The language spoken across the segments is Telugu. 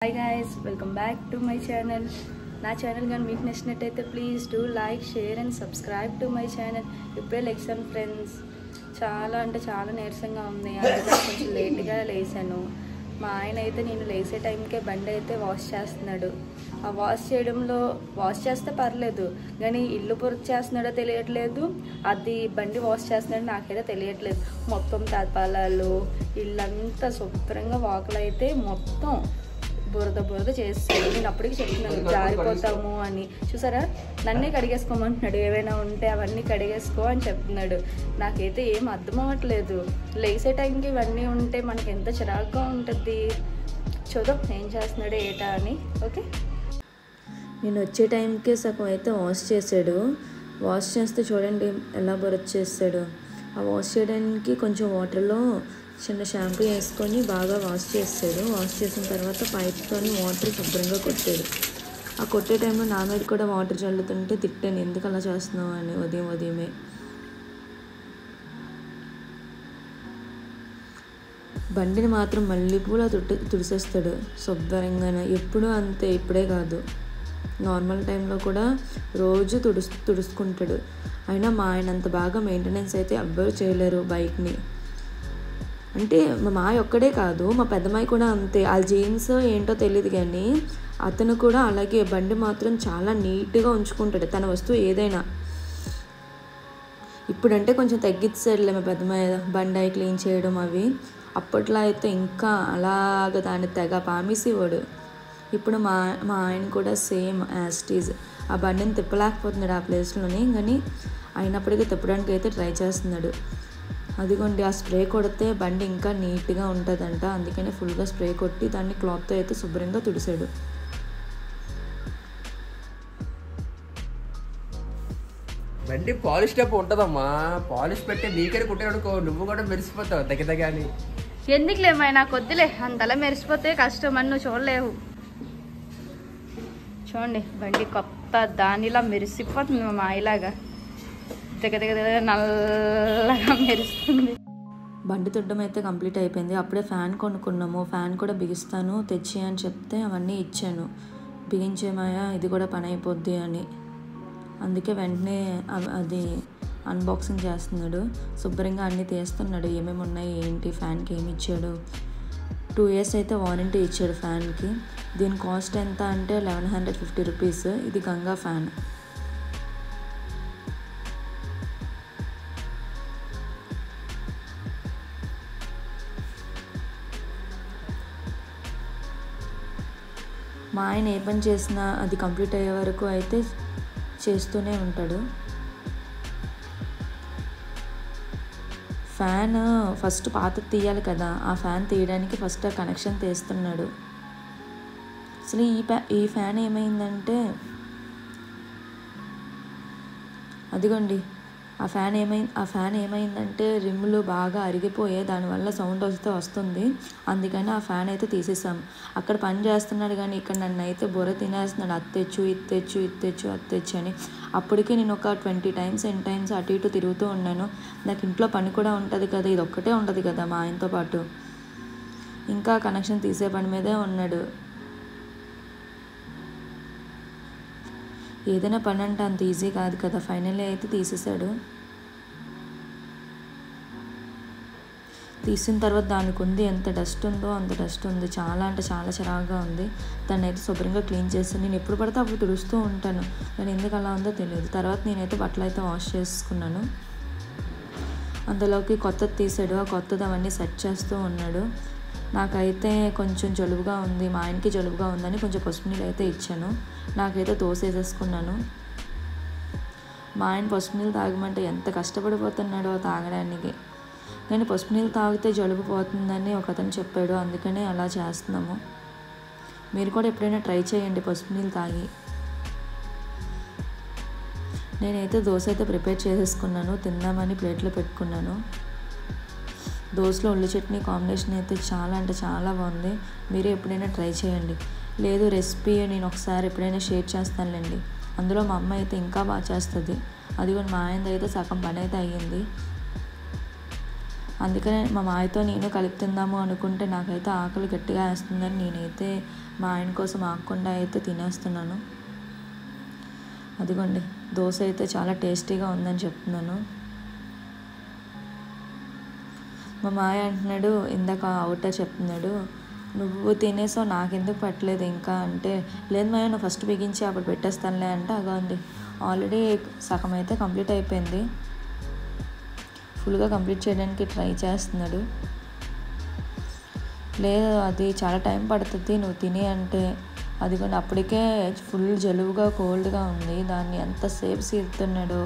Hi guys, welcome back to my channel. నా ఛానల్ కానీ మీకు నచ్చినట్టయితే please do like share and subscribe to my channel. ఇప్పుడే లెక్షన్ ఫ్రెండ్స్, చాలా అంటే చాలా నీరసంగా ఉంది. అందుకే కొంచెం లేట్గా లేసాను. మా ఆయన అయితే నేను లేసే టైంకే బండి అయితే వాష్ చేస్తున్నాడు. ఆ వాష్ చేస్తే పర్లేదు, కానీ ఇల్లు పొరుగు చేస్తున్నాడో తెలియట్లేదు, అది బండి వాష్ చేస్తున్నాడో నాకైతే తెలియట్లేదు. మొత్తం తపాలాలు ఇల్లంతా శుభ్రంగా వాకులు అయితే మొత్తం బురద చేస్తాడు. నేను అప్పటికి చెప్తున్నాను జారిపోతాము అని. చూసారా, నన్నే కడిగేసుకోమంటున్నాడు. ఏవైనా ఉంటే అవన్నీ కడిగేసుకో అని చెప్తున్నాడు. నాకైతే ఏం అర్థం అవ్వట్లేదు. లేసే టైంకి ఇవన్నీ ఉంటే మనకి ఎంత చిరాకుగా ఉంటుంది. చూద్దాం ఏం చేస్తున్నాడు ఏటా అని. ఓకే, నేను వచ్చే టైంకి సగం అయితే వాష్ చేశాడు. వాష్ చేస్తే చూడండి ఎలా బురద చేస్తాడు. ఆ వాష్ చేయడానికి కొంచెం వాటర్లో చిన్న షాంపూ వేసుకొని బాగా వాష్ చేస్తాడు. వాష్ చేసిన తర్వాత పైప్తో వాటర్ శుభ్రంగా కొట్టాడు. ఆ కొట్టే టైంలో నా మీద కూడా వాటర్ చల్లుతుంటే తిట్టాను, ఎందుకు అలా చేస్తున్నావు అని. ఉదయమే బండిని మాత్రం మల్లెపూల తుడిసేస్తాడు శుభ్రంగా. ఎప్పుడూ అంతే, ఇప్పుడే కాదు, నార్మల్ టైంలో కూడా రోజు తుడుచుకుంటాడు. అయినా మా ఆయన అంత బాగా మెయింటెనెన్స్ అయితే ఎవ్వరూ చేయలేరు బైక్ని. అంటే మా మాయ ఒక్కడే కాదు, మా పెద్దమ్మాయి కూడా అంతే. వాళ్ళ జీన్స్ ఏంటో తెలియదు, కానీ అతను కూడా అలాగే బండి మాత్రం చాలా నీట్గా ఉంచుకుంటాడు తన వస్తువు ఏదైనా. ఇప్పుడంటే కొంచెం తగ్గించాడులే మా పెద్దమ్మాయి బండి క్లీన్ చేయడం అవి. అప్పట్లో అయితే ఇంకా అలాగ దాన్ని తెగ పామేసేవాడు. ఇప్పుడు మా ఆయన కూడా సేమ్ యాస్టీజ్. ఆ బండిని తిప్పలేకపోతున్నాడు ఆ ప్లేస్లోని, కానీ అయినప్పటికీ తిప్పడానికి అయితే ట్రై చేస్తున్నాడు. అదిగోండి, ఆ స్ప్రే కొడితే బండి ఇంకా నీట్గా ఉంటుందంట. అందుకని ఫుల్గా స్ప్రే కొట్టి దాన్ని క్లాత్తో అయితే శుభ్రంగా తుడిసాడు. బండి పాలిష్ టైప్ ఉంటుందమ్మా. పాలిష్ పెట్టి నీకని కుట్టాడుకో, నువ్వు కూడా మెరిసిపోతావు దగ్గర. అని ఎందుకులేమా, నాకు వద్దులే, అంతలా మెరిసిపోతే కష్టం అని నువ్వు చూడలేవు. చూడండి బండి కొత్త దానిలా మెరిసిపోతుంది. మా మాయలాగా దగ్గర నల్లగా మెరుస్తుంది. బండి తుడ్డం అయితే కంప్లీట్ అయిపోయింది. అప్పుడే ఫ్యాన్ కొనుక్కున్నాము. ఫ్యాన్ కూడా బిగిస్తాను తెచ్చి అని చెప్తే అవన్నీ ఇచ్చాను. బిగించేమాయా, ఇది కూడా పని అయిపోద్ది అని. అందుకే వెంటనే అది అన్బాక్సింగ్ చేస్తున్నాడు. శుభ్రంగా అన్నీ తీస్తున్నాడు, ఏమేమి ఉన్నాయి ఏంటి, ఫ్యాన్కి ఏమి ఇచ్చాడు. 2 years అయితే వారంటీ ఇచ్చాడు ఫ్యాన్కి. దీని కాస్ట్ ఎంత అంటే 1150 రూపీస్. ఇది గంగా ఫ్యాన్. మా ఆయన ఏ పని చేసినా అది కంప్లీట్ అయ్యే వరకు అయితే చేస్తూనే ఉంటాడు. ఫ్యాన్ ఫస్ట్ పాత తీయాలి కదా, ఆ ఫ్యాన్ తీయడానికి ఫస్ట్ ఆ కనెక్షన్ తీస్తున్నాడు. అసలు ఈ ఫ్యాన్ ఏమైందంటే, అదిగోండి ఆ ఫ్యాన్ ఏమైందంటే రిమ్లు బాగా అరిగిపోయాయి. దానివల్ల సౌండ్ వస్తుంది. అందుకని ఆ ఫ్యాన్ అయితే తీసేసాం. అక్కడ పని చేస్తున్నాడు, కానీ ఇక్కడ నన్ను అయితే బుర్ర తినేస్తున్నాడు. అది తెచ్చు అని. అప్పటికే నేను ఒక 20 times 10 times అటు ఇటు తిరుగుతూ ఉన్నాను. నాకు ఇంట్లో పని కూడా ఉంటుంది కదా, ఇది ఒక్కటే ఉంటుంది కదా మా ఆయనతో పాటు. ఇంకా కనెక్షన్ తీసే పని మీదే ఉన్నాడు. ఏదైనా పని అంటే అంత ఈజీ కాదు కదా. ఫైనల్లీ అయితే తీసేసాడు. తీసిన తర్వాత దానికి ఉంది ఎంత డస్ట్ ఉందో అంత డస్ట్ ఉంది. చాలా అంటే చాలా చిరాకుగా ఉంది. దాన్ని అయితే శుభ్రంగా క్లీన్ చేస్తాను. నేను ఎప్పుడు పడితే అప్పుడు తుడుస్తూ ఉంటాను, కానీ ఎందుకు అలా ఉందో తెలియదు. తర్వాత నేనైతే బట్టలు అయితే వాష్ చేసుకున్నాను. అందులోకి కొత్తది తీసాడు. ఆ కొత్తది అవన్నీ సెట్ చేస్తూ ఉన్నాడు. నాకైతే కొంచెం జలుబుగా ఉంది, మా ఆయనకి జలుబుగా ఉందని కొంచెం పసుపు నీళ్ళు అయితే ఇచ్చాను. నాకైతే దోశ వేసేసుకున్నాను. మా ఆయన పసుపు నీళ్ళు తాగమంటే ఎంత కష్టపడిపోతున్నాడో తాగడానికి. నేను పసుపు నీళ్ళు తాగితే జలుబు పోతుందని ఒక అతను చెప్పాడు, అందుకనే అలా చేస్తున్నాము. మీరు కూడా ఎప్పుడైనా ట్రై చేయండి పసుపు నీళ్ళు తాగి. నేనైతే దోశ అయితే ప్రిపేర్ చేసేసుకున్నాను, తిందామని ప్లేట్లో పెట్టుకున్నాను. దోశలో ఉల్లి చట్నీ కాంబినేషన్ అయితే చాలా అంటే చాలా బాగుంది. మీరు ఎప్పుడైనా ట్రై చేయండి. లేదు రెసిపీ నేను ఒకసారి ఎప్పుడైనా షేర్ చేస్తానులేండి. అందులో మా అమ్మ అయితే ఇంకా బాగా చేస్తుంది. అది కూడా మా ఆయనది అయితే సగం పని అయితే అయ్యింది. అందుకనే మా మాయతో నేను కలిపి తిందాము అనుకుంటే నాకైతే ఆకలి గట్టిగా వేస్తుందని నేనైతే మా ఆయన కోసం ఆగకుండా అయితే తినేస్తున్నాను. అదిగోండి దోశ అయితే చాలా టేస్టీగా ఉందని చెప్తున్నాను. మా మాయ అంటున్నాడు, ఇందాక అవుటర్ చెప్తున్నాడు, నువ్వు తినేసావు నాకెందుకు పెట్టలేదు ఇంకా అంటే, లేదు మాయ నువ్వు ఫస్ట్ బిగించి అప్పుడు పెట్టేస్తానులే అంటే, అగోండి ఆల్రెడీ సగం అయితే కంప్లీట్ అయిపోయింది. ఫుల్గా కంప్లీట్ చేయడానికి ట్రై చేస్తున్నాడు. లేదు అది చాలా టైం పడుతుంది నువ్వు తిని అంటే, అదిగోండి అప్పటికే ఫుల్ జలుబుగా కోల్డ్గా ఉంది. దాన్ని ఎంతసేపు సీరుతున్నాడు.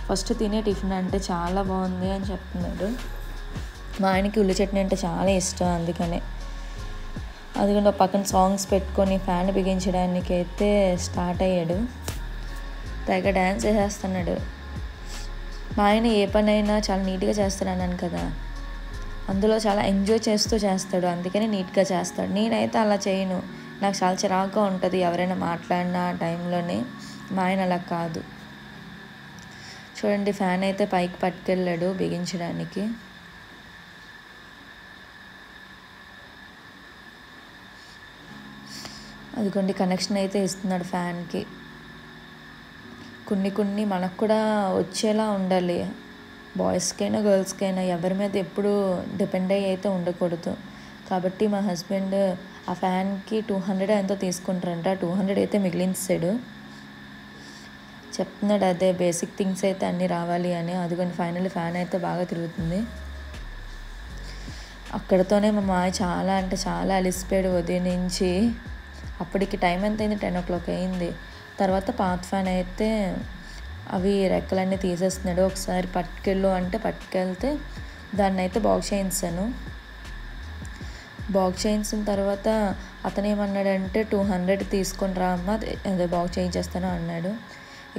ఫస్ట్ తినే టిఫిన్ అంటే చాలా బాగుంది అని చెప్తున్నాడు. మా ఆయనకి ఉల్లి చట్నీ అంటే చాలా ఇష్టం, అందుకనే. అదిగోండి పక్కన సాంగ్స్ పెట్టుకొని ఫ్యాన్ బిగించడానికి అయితే స్టార్ట్ అయ్యాడు. తెగ డ్యాన్స్ చేసేస్తున్నాడు. మా ఆయన ఏ పనైనా చాలా నీట్గా చేస్తాడన్నాను కదా, అందులో చాలా ఎంజాయ్ చేస్తూ చేస్తాడు, అందుకని నీట్గా చేస్తాడు. నేనైతే అలా చేయను, నాకు చాలా చిరాకుగా ఉంటుంది ఎవరైనా మాట్లాడిన ఆ టైంలోనే. మా ఆయన అలా కాదు. చూడండి ఫ్యాన్ అయితే పైకి పట్టుకెళ్ళాడు బిగించడానికి. అదిగోండి కనెక్షన్ అయితే ఇస్తున్నాడు ఫ్యాన్కి. కొన్ని మనకు కూడా వచ్చేలా ఉండాలి, బాయ్స్కైనా గర్ల్స్కైనా ఎవరి మీద ఎప్పుడు డిపెండ్ అయ్యి అయితే ఉండకూడదు. కాబట్టి మా హస్బెండ్ ఆ ఫ్యాన్కి 200 ఎంతో తీసుకుంటారంట, 200 అయితే మిగిలించాడు. చెప్తున్నాడు అదే బేసిక్ థింగ్స్ అయితే అన్నీ రావాలి అని. అదిగోండి ఫైనల్లీ ఫ్యాన్ అయితే బాగా తిరుగుతుంది. అక్కడితోనే మా మాయ చాలా అంటే చాలా అలిసిపోయాడు ఉదయం నుంచి. అప్పటికి టైం ఎంత అయింది, 10 o'clock అయింది. తర్వాత పాత ఫ్యాన్ అయితే అవి రెక్కలన్నీ తీసేస్తున్నాడు. ఒకసారి పట్టుకెళ్ళు అంటే పట్టుకెళ్తే దాన్ని అయితే బాగు చేయించాను. బాగు చేయించిన తర్వాత అతను ఏమన్నాడంటే 200 తీసుకొని రా అమ్మ అదే బాగు చేయించేస్తాను అన్నాడు.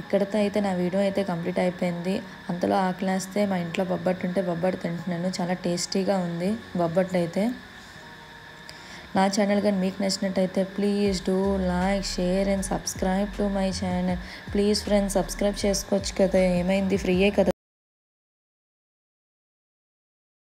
ఇక్కడితో అయితే నా వీడియో అయితే కంప్లీట్ అయిపోయింది. అంతలో ఆకలేస్తే మా ఇంట్లో బొబ్బట్టు ఉంటే బొబ్బట్టు తింటున్నాను. చాలా టేస్టీగా ఉంది బొబ్బట్టు అయితే. నా ఛానల్ కానీ మీకు నచ్చినట్టయితే please do like share and subscribe to my channel. Please friends subscribe చేసుకోవచ్చు కదా, ఏమైంది ఫ్రీయే కదా